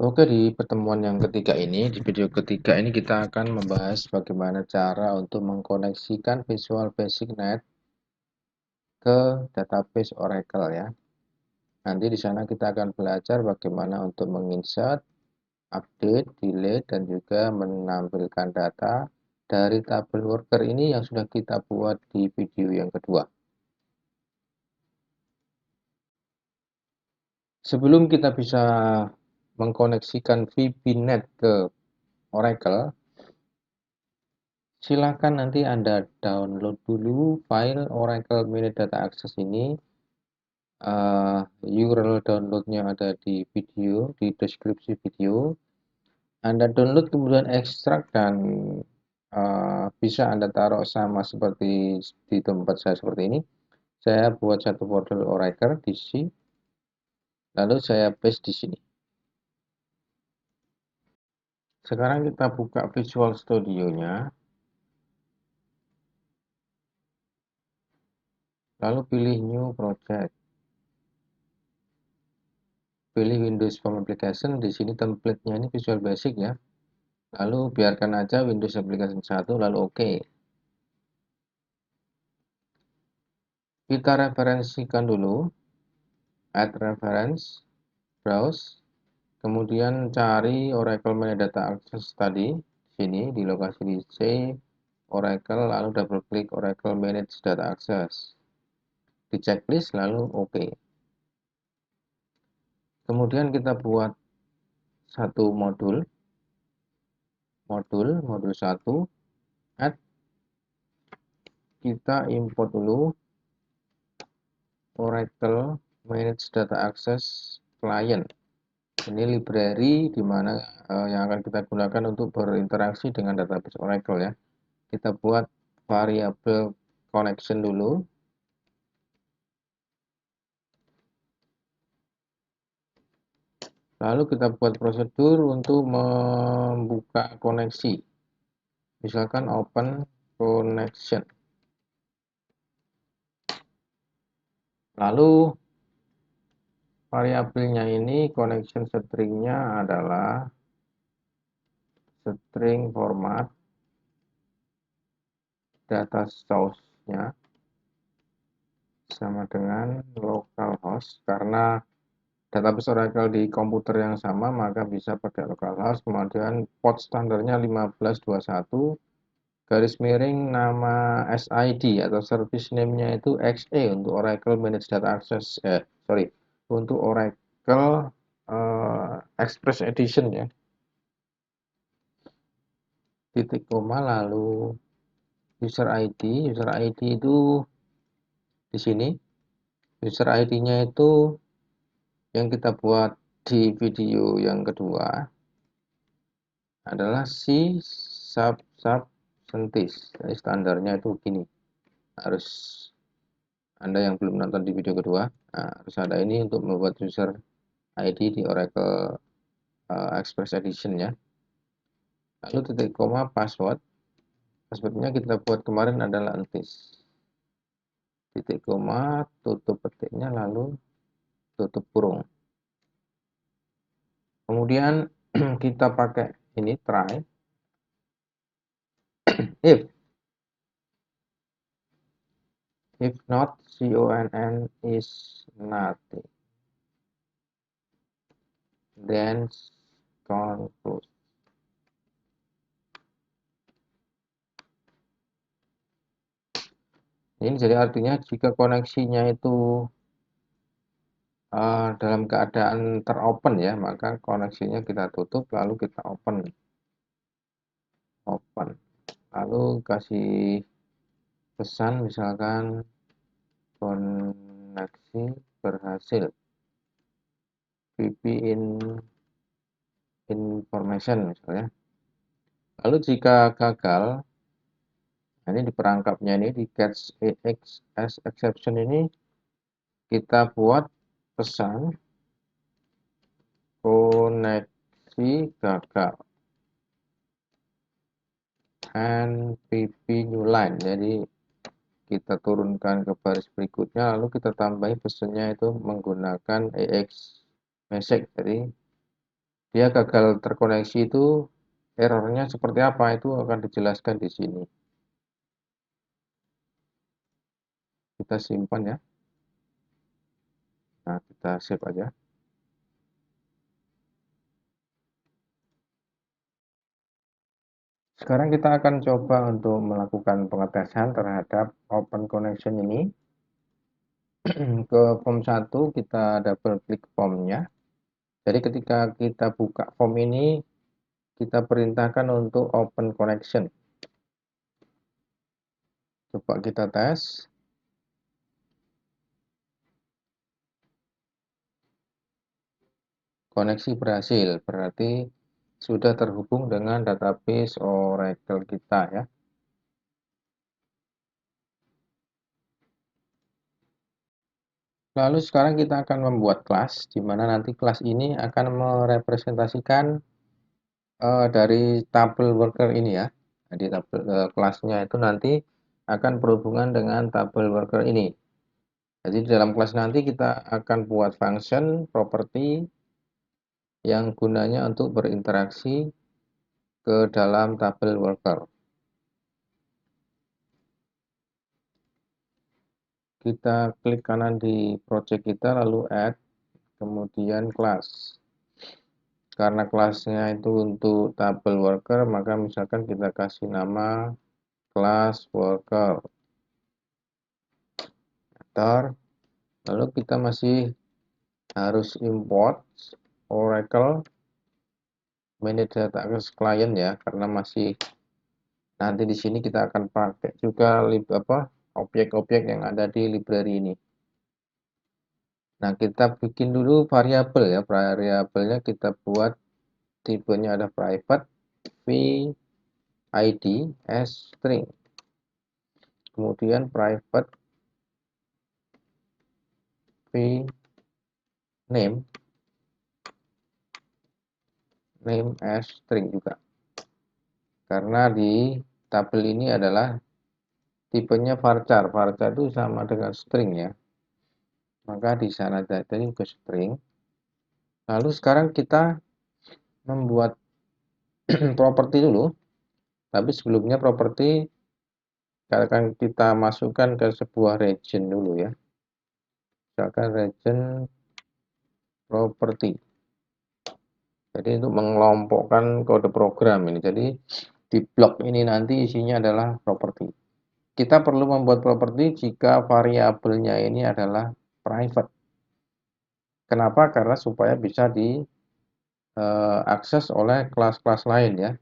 Oke, di pertemuan yang ketiga ini, di video ketiga ini kita akan membahas bagaimana cara untuk mengkoneksikan Visual Basic Net ke database Oracle ya. Nanti di sana kita akan belajar bagaimana untuk menginsert, update, delete, dan juga menampilkan data dari tabel worker ini yang sudah kita buat di video yang kedua. Sebelum kita bisa mengkoneksikan VBNet ke Oracle, silakan nanti Anda download dulu file Oracle Minute Data Access ini. URL downloadnya ada di video, di deskripsi video. Anda download kemudian ekstrak dan bisa Anda taruh sama seperti di tempat saya seperti ini. Saya buat satu folder Oracle di sini, lalu saya paste di sini. Sekarang kita buka Visual Studio-nya. Lalu pilih New Project. Pilih Windows Form Application. Di sini template-nya ini Visual Basic ya. Lalu biarkan aja Windows Application 1, lalu OK. Kita referensikan dulu. Add Reference. Browse. Kemudian cari Oracle Metadata Access tadi. Sini di lokasi di C. Oracle, lalu double klik Oracle Manage Data Access. Di checklist, lalu OK. Kemudian kita buat satu modul 1, add. Kita import dulu Oracle Manage Data Access Client. Ini library di mana yang akan kita gunakan untuk berinteraksi dengan database Oracle ya. Kita buat variabel connection dulu. Lalu kita buat prosedur untuk membuka koneksi. Misalkan open connection. Lalu variabelnya ini connection stringnya adalah string format, data source-nya sama dengan localhost. Karena database Oracle di komputer yang sama maka bisa pakai localhost. Kemudian port standarnya 1521, garis miring nama SID atau service name-nya itu XE untuk Oracle Managed Data Access, untuk Oracle Express Edition ya. Titik koma lalu user ID itu di sini. User ID-nya itu yang kita buat di video yang kedua adalah si sub sentis. Jadi standarnya itu gini. Harus Anda yang belum nonton di video kedua, harus ada ini untuk membuat user ID di Oracle Express Edition ya. Lalu titik koma passwordnya kita buat kemarin adalah entis. Titik koma tutup petiknya lalu tutup kurung. Kemudian kita pakai ini try if not CONN is nothing, then conclude. Ini jadi artinya jika koneksinya itu dalam keadaan teropen ya, maka koneksinya kita tutup lalu kita open, lalu kasih pesan misalkan koneksi berhasil, VP information misalnya. Lalu jika gagal, ini di perangkapnya ini di catch as exception ini kita buat pesan koneksi gagal NPP new line. Jadi kita turunkan ke baris berikutnya lalu kita tambahin pesannya itu menggunakan EX message. Jadi dia gagal terkoneksi itu errornya seperti apa, itu akan dijelaskan di sini. Kita simpan ya. Nah, kita save aja. Sekarang kita akan coba untuk melakukan pengetesan terhadap open connection ini. Ke form 1 kita double klik formnya. Jadi ketika kita buka form ini, kita perintahkan untuk open connection. Coba kita tes. Koneksi berhasil, berarti sudah terhubung dengan database Oracle kita ya. Lalu sekarang kita akan membuat kelas, di mana nanti kelas ini akan merepresentasikan dari tabel worker ini ya. Jadi kelasnya itu nanti akan berhubungan dengan tabel worker ini. Jadi di dalam kelas nanti kita akan buat function property yang gunanya untuk berinteraksi ke dalam tabel worker. Kita klik kanan di project kita lalu add, kemudian kelas. Karena kelasnya itu untuk tabel worker, maka misalkan kita kasih nama kelas worker. Enter. Lalu kita masih harus import Oracle Manage Data Access Client ya, karena masih nanti di sini kita akan pakai juga objek-objek yang ada di library ini. Nah, kita bikin dulu variabel ya. Variabelnya kita buat tipenya ada private id as string. Kemudian private name as string juga. Karena di tabel ini adalah tipenya varchar. Varchar itu sama dengan string ya. Maka di sana tadi ke string. Lalu sekarang kita membuat properti dulu. Tapi sebelumnya properti akan kita masukkan ke sebuah region dulu ya. Misalkan region property. Jadi untuk mengelompokkan kode program ini. Jadi di blok ini nanti isinya adalah properti. Kita perlu membuat properti jika variabelnya ini adalah private. Kenapa? Karena supaya bisa diakses oleh kelas-kelas lain ya.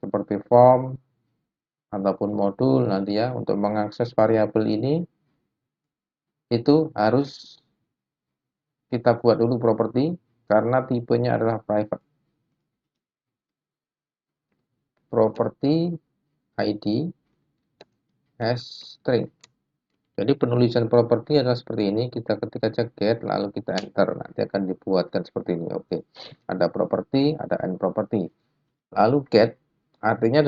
Seperti form ataupun modul nanti ya. Untuk mengakses variabel ini itu harus kita buat dulu properti karena tipenya adalah private. Property id as string. Jadi penulisan properti adalah seperti ini, kita ketik aja get lalu kita enter, nanti akan dibuatkan seperti ini. Oke, ada property, ada end property. Lalu get artinya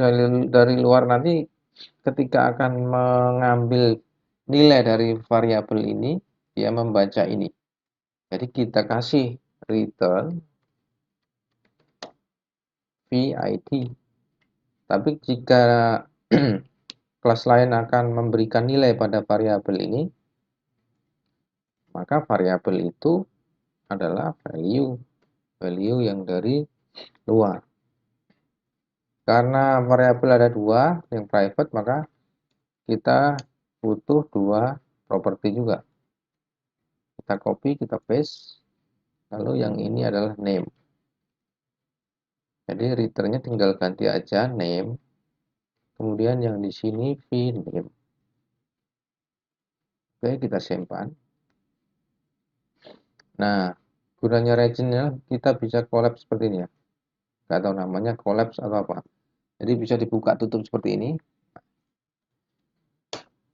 dari luar nanti ketika akan mengambil nilai dari variabel ini, dia membaca ini. Jadi kita kasih return vid. Tapi jika kelas lain akan memberikan nilai pada variabel ini, maka variabel itu adalah value yang dari luar. Karena variabel ada dua, yang private, maka kita butuh dua properti juga. Kita copy, kita paste, lalu yang ini adalah name. Jadi returnnya tinggal ganti aja name, kemudian yang di sini vname. Oke, kita simpan. Nah, gunanya regionnya kita bisa collapse seperti ini ya. Nggak tahu namanya collapse atau apa. Jadi bisa dibuka tutup seperti ini.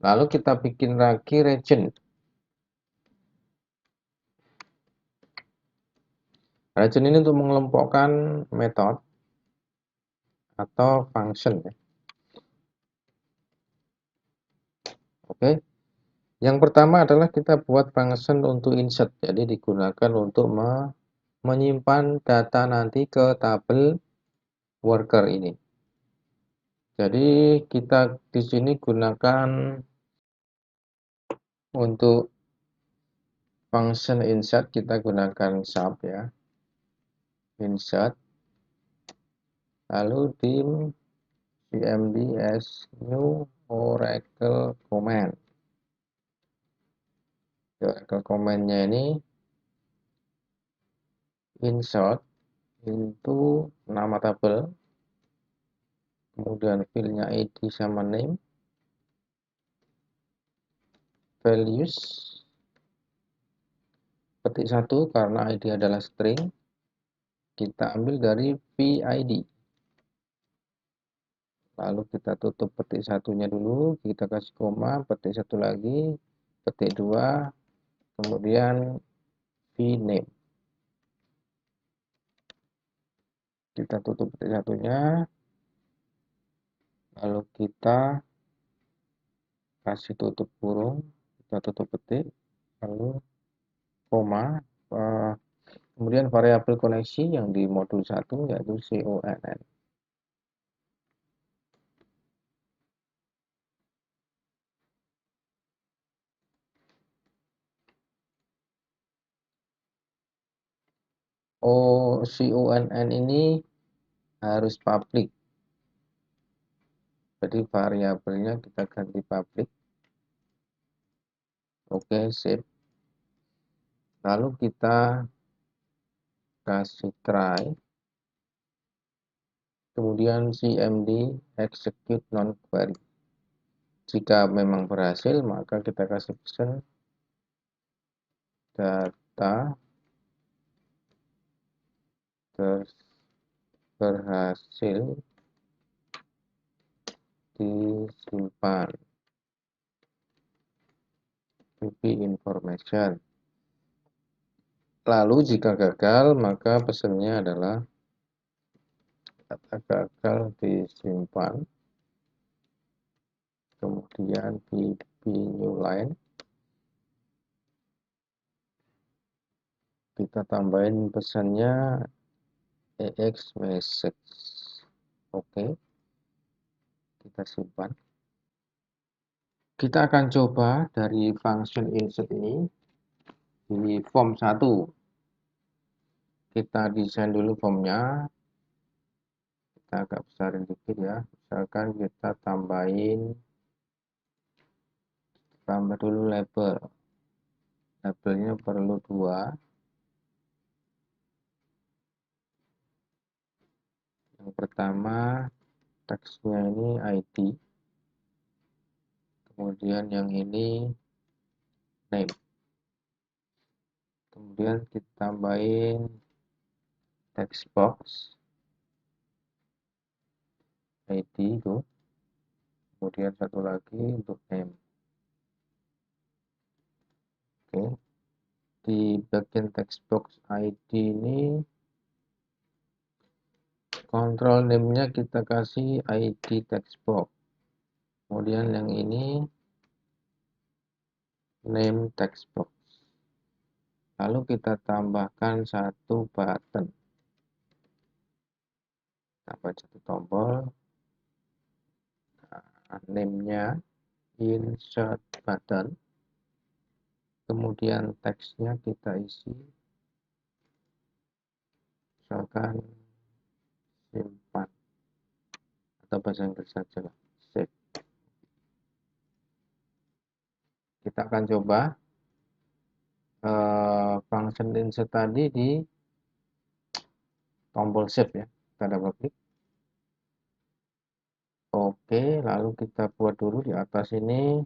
Lalu kita bikin lagi region. Region ini untuk mengelompokkan metode atau function ya. Oke. Yang pertama adalah kita buat function untuk insert. Jadi digunakan untuk menyimpan data nanti ke tabel worker ini. Jadi kita di sini gunakan untuk function insert, kita gunakan sub ya, insert, lalu di cmd as new oracle command. Oracle commandnya ini insert into nama tabel, kemudian fieldnya id sama name, values petik 1 karena id adalah string, kita ambil dari vid, lalu kita tutup petik satunya dulu, kita kasih koma, petik satu lagi, petik 2, kemudian vname, kita tutup petik satunya, lalu kita kasih tutup kurung, kita tutup petik, lalu koma, kemudian variabel koneksi yang di modul 1 yaitu conn. conn ini harus public, jadi variabelnya kita ganti public. Oke, save. Lalu kita kasih try, kemudian cmd execute non query. Jika memang berhasil, maka kita kasih pesan data berhasil disimpan, copy information. Lalu jika gagal, maka pesannya adalah data gagal disimpan, kemudian pp new line, kita tambahin pesannya ex message. Oke, kita simpan. Kita akan coba dari function insert ini di form 1. Kita desain dulu formnya, kita agak besarin dikit ya, misalkan kita tambah dulu labelnya perlu 2. Yang pertama teksnya ini id, kemudian yang ini name, kemudian kita tambahin text box id itu, kemudian satu lagi untuk name. Oke, di bagian text box id ini kontrol name-nya kita kasih id text box, kemudian yang ini name text box, lalu kita tambahkan satu button, tambah satu tombol, name-nya insert button, kemudian teksnya kita isi misalkan simpan atau bahasa Inggris saja lah, save. Kita akan coba function insert tadi di tombol save ya, kita double klik. Oke, lalu kita buat dulu di atas ini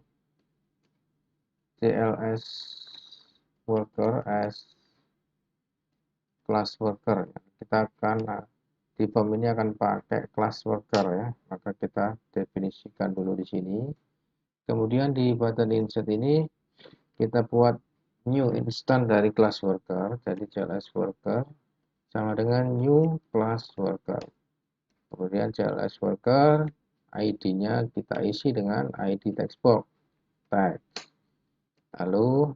cls worker as class worker. Kita akan di form ini akan pakai class worker ya, maka kita definisikan dulu di sini. Kemudian di button insert ini kita buat new instance dari class worker, jadi cls worker sama dengan new class worker. Kemudian cls worker id-nya kita isi dengan id text box text, lalu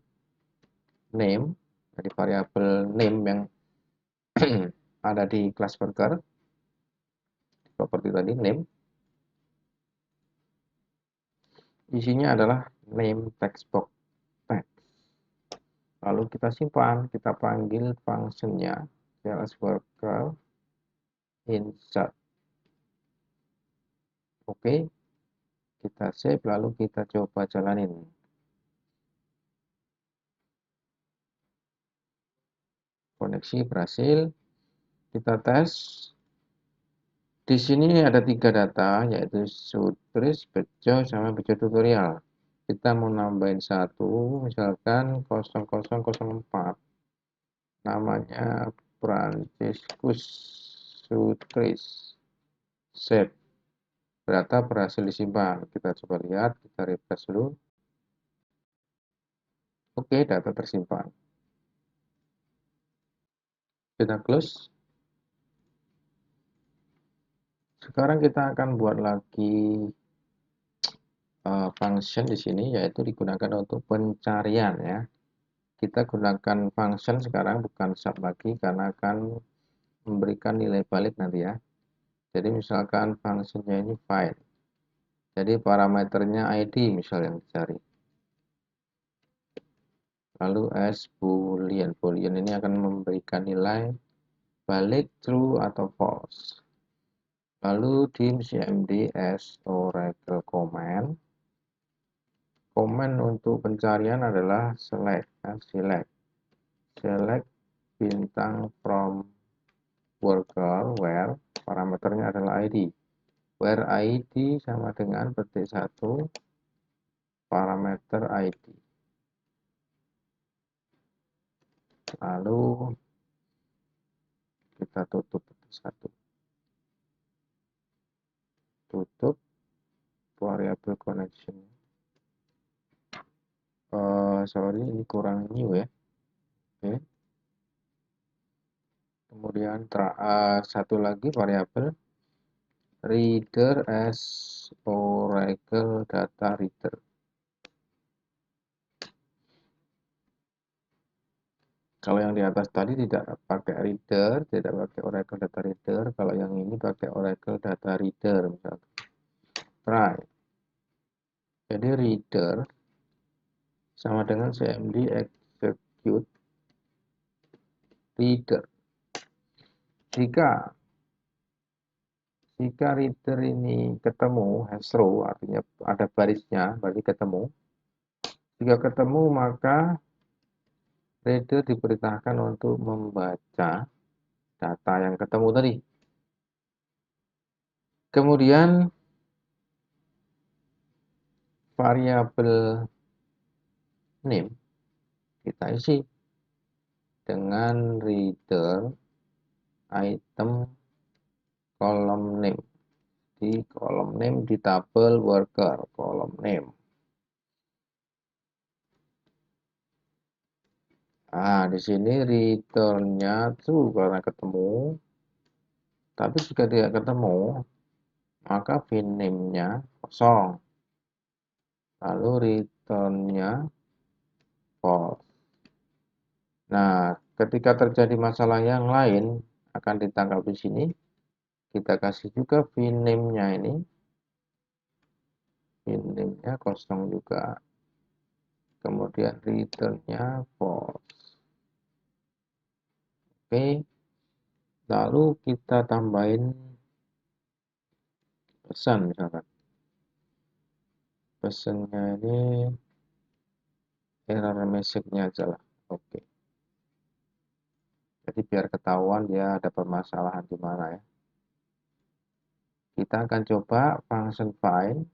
name, jadi variabel name yang ada di kelas worker, properti tadi name. Isinya adalah name text box text. Lalu kita simpan, kita panggil fungsinya cls worker insert. Oke, kita save lalu kita coba jalanin. Koneksi berhasil. Kita tes. Di sini ada 3 data, yaitu Sutris, Bejo, sama Bejo tutorial. Kita mau nambahin satu, misalkan 0004. Namanya Franciscus Sutris. Save. Data berhasil disimpan. Kita coba lihat, kita refresh dulu. Oke, data tersimpan. Kita close. Sekarang kita akan buat lagi function di sini, yaitu digunakan untuk pencarian ya. Kita gunakan function sekarang, bukan sub lagi, karena akan memberikan nilai balik nanti ya. Jadi misalkan functionnya ini find. Jadi parameternya ID misal yang dicari. Lalu as boolean. Boolean ini akan memberikan nilai balik true atau false. Lalu di cmd as oracle command. Command untuk pencarian adalah select. Select bintang from worker where parameternya adalah ID. Where ID sama dengan petik 1 parameter ID. Lalu kita tutup petik 1. Tutup variable connection. Sorry, ini kurang new ya. Oke. Kemudian satu lagi variabel reader as oracle data reader. Kalau yang di atas tadi tidak pakai reader, tidak pakai oracle data reader. Kalau yang ini pakai oracle data reader misalkan. Try. Jadi reader sama dengan cmd execute reader. Jika reader ini ketemu hash row, artinya ada barisnya, berarti ketemu. Jika ketemu, maka reader diperintahkan untuk membaca data yang ketemu tadi. Kemudian variabel name kita isi dengan reader item kolom name. Di kolom name di tabel worker, kolom name. Nah, di sini return-nya true karena ketemu. Tapi jika tidak ketemu, maka VName-nya kosong. Lalu return-nya false. Nah, ketika terjadi masalah yang lain akan ditangkap di sini. Kita kasih juga VName-nya ini. VName-nya kosong juga. Kemudian return-nya false. Oke. Lalu kita tambahin pesan misalkan. Pesannya ini error message-nya aja lah. Oke. Jadi biar ketahuan dia ada permasalahan di mana ya. Kita akan coba function find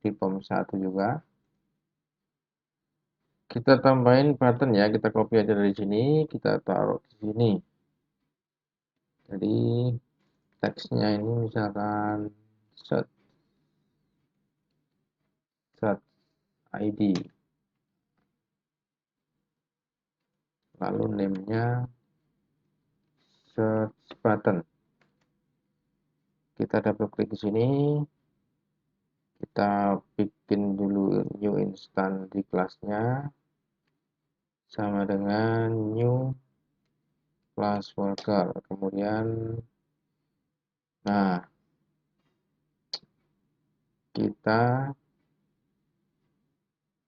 di form 1 juga. Kita tambahin button ya, kita copy aja dari sini, kita taruh di sini. Jadi teksnya ini misalkan set ID. Lalu name-nya search button. Kita double klik di sini. Kita bikin dulu new instance di kelasnya sama dengan new plus worker. Kemudian nah kita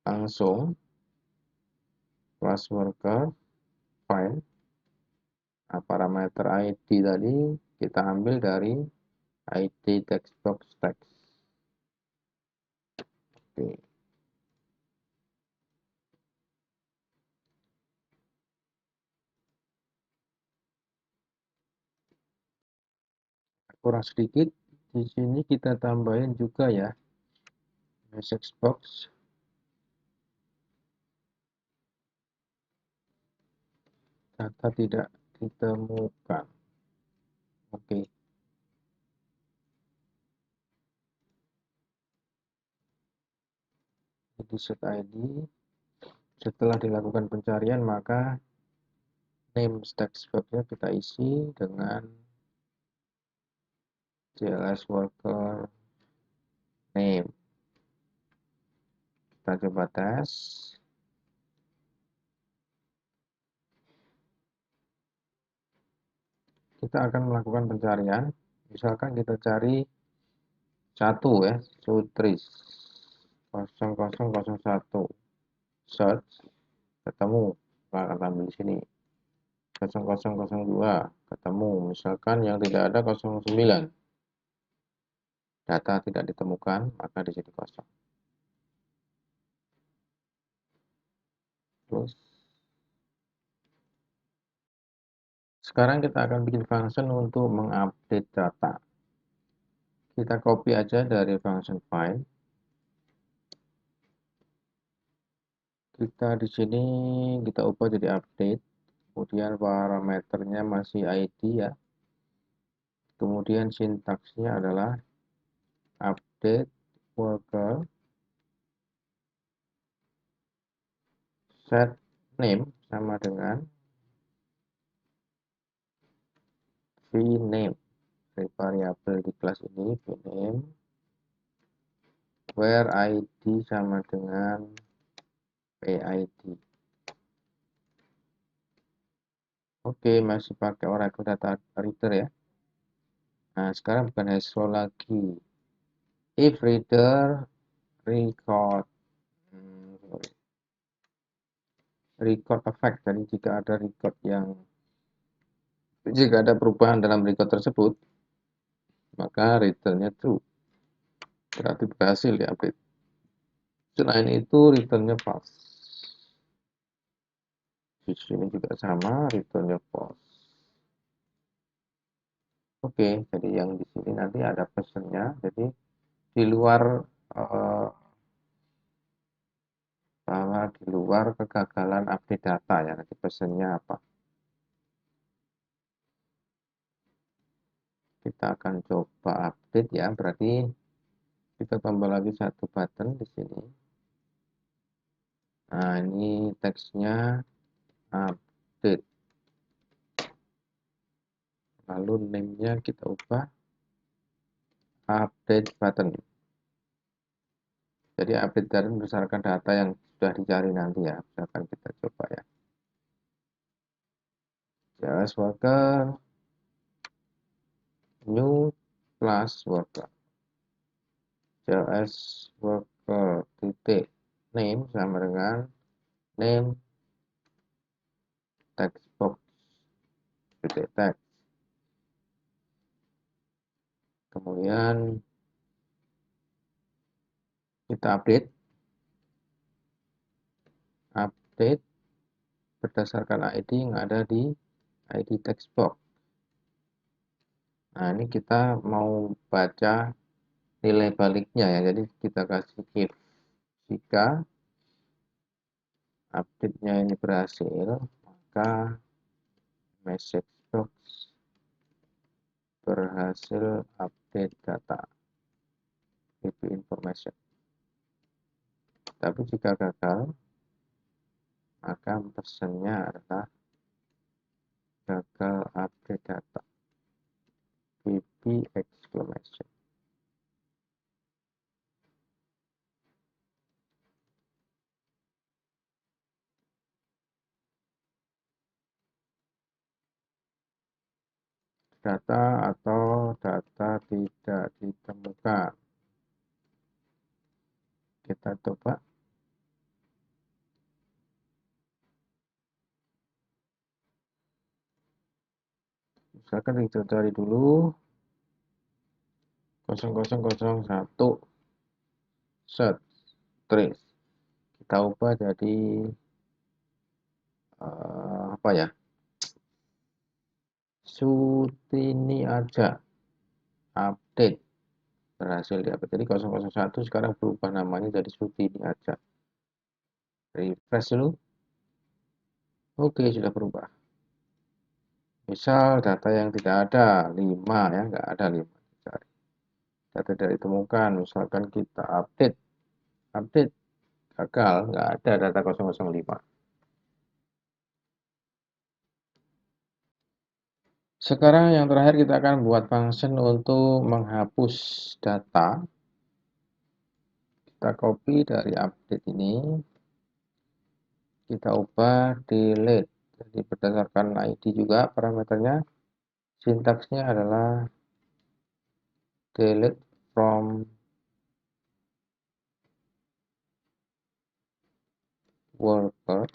langsung plus worker find. Nah, parameter ID tadi kita ambil dari ID textbox text. Oke. Kurang sedikit di sini kita tambahin juga ya message box data tidak ditemukan. Oke. Jadi set ID setelah dilakukan pencarian maka name text box-nya kita isi dengan CLS worker name. Kita coba tes. Kita akan melakukan pencarian. Misalkan kita cari 1 ya, Sutris 0001 search ketemu, akan ambil di sini 0002 ketemu, misalkan yang tidak ada 09 data tidak ditemukan, maka di sini kosong. Terus sekarang kita akan bikin function untuk mengupdate data. Kita copy aja dari function find. Kita di sini kita ubah jadi update. Kemudian parameternya masih ID ya. Kemudian sintaksnya adalah update worker set name sama dengan vname. Dari variabel di kelas ini vname, where id sama dengan PID. Oke, masih pakai Oracle Data Reader ya. Nah, sekarang bukan hash row lagi. If reader record record effect, jadi jika ada perubahan dalam record tersebut, maka returnnya true. Berarti berhasil diupdate. Selain itu returnnya false. Di sini juga sama, returnnya false. Oke, jadi yang di sini nanti ada pesannya. Jadi di luar bahwa di luar kegagalan update data ya, nanti pesannya apa? Kita akan coba update ya, berarti kita tambah lagi satu button di sini. Nah, ini teksnya update. Lalu name-nya kita ubah update button. Jadi update button berdasarkan data yang sudah dicari nanti ya. Misalkan kita coba ya. JS worker new class worker. JS worker titik name sama dengan name text box titik text. Kemudian kita update berdasarkan ID yang ada di ID text box. Nah, ini kita mau baca nilai baliknya ya, jadi kita kasih if jika update-nya ini berhasil, maka message box berhasil update data IP information. Tapi jika gagal, maka pesannya adalah gagal update data IP exclamation. data atau data tidak ditemukan. Kita coba. Misalkan kita cari dulu 0001 set trace. Kita ubah jadi apa ya? Sutini aja. Update. Berhasil diupdate. Jadi 001 sekarang berubah namanya jadi Sutini aja. Refresh dulu. Oke, sudah berubah. Misal data yang tidak ada 5 ya, nggak ada 5. Data tidak ditemukan, misalkan kita update gagal, nggak ada data 005. Sekarang yang terakhir kita akan buat function untuk menghapus data. Kita copy dari update ini, kita ubah delete. Jadi berdasarkan ID juga parameternya, sintaksnya adalah delete from worker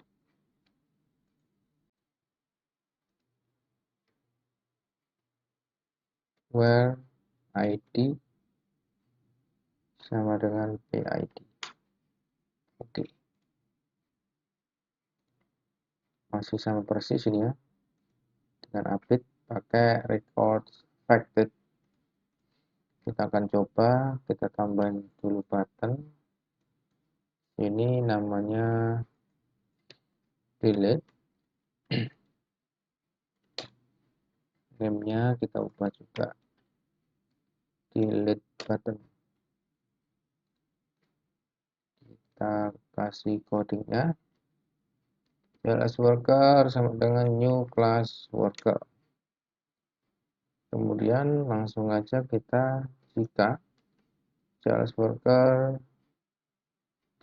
where ID sama dengan PID. Oke, masih sama persis ini ya, dengan update pakai record affected. Kita akan coba, kita tambahin dulu button ini, namanya delete. Name-nya kita ubah juga delete button. Kita kasih codingnya JLS worker sama dengan new class worker. Kemudian langsung aja kita jika JLS worker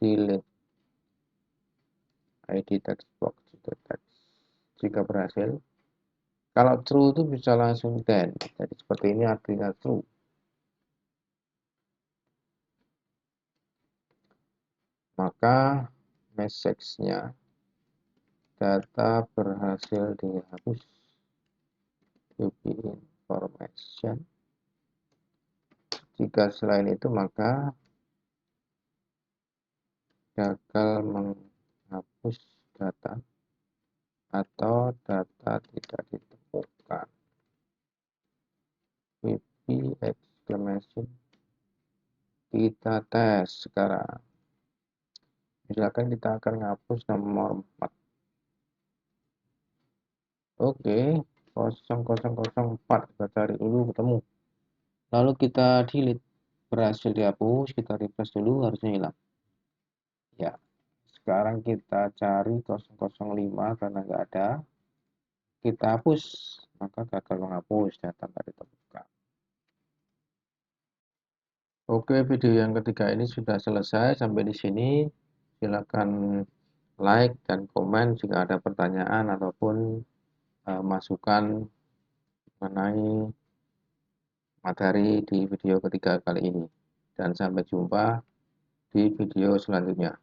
delete ID text box itu text. Jika berhasil, kalau true itu bisa langsung then. Jadi seperti ini artinya true. Maka message-nya data berhasil dihapus to be information. Jika selain itu maka gagal menghapus data atau data tidak ditemukan. VP exclamation. Kita tes sekarang. Misalkan kita akan menghapus nomor 4. Oke, 0004 kita cari dulu ketemu. Lalu kita delete. Berhasil dihapus, kita refresh dulu, harusnya hilang. Ya, sekarang kita cari 005 karena nggak ada. Kita hapus, maka gagal menghapus, data nggak ditemukan. Oke, video yang ketiga ini sudah selesai. Sampai di sini, silakan like dan komen jika ada pertanyaan ataupun masukan mengenai materi di video ketiga kali ini. Dan sampai jumpa di video selanjutnya.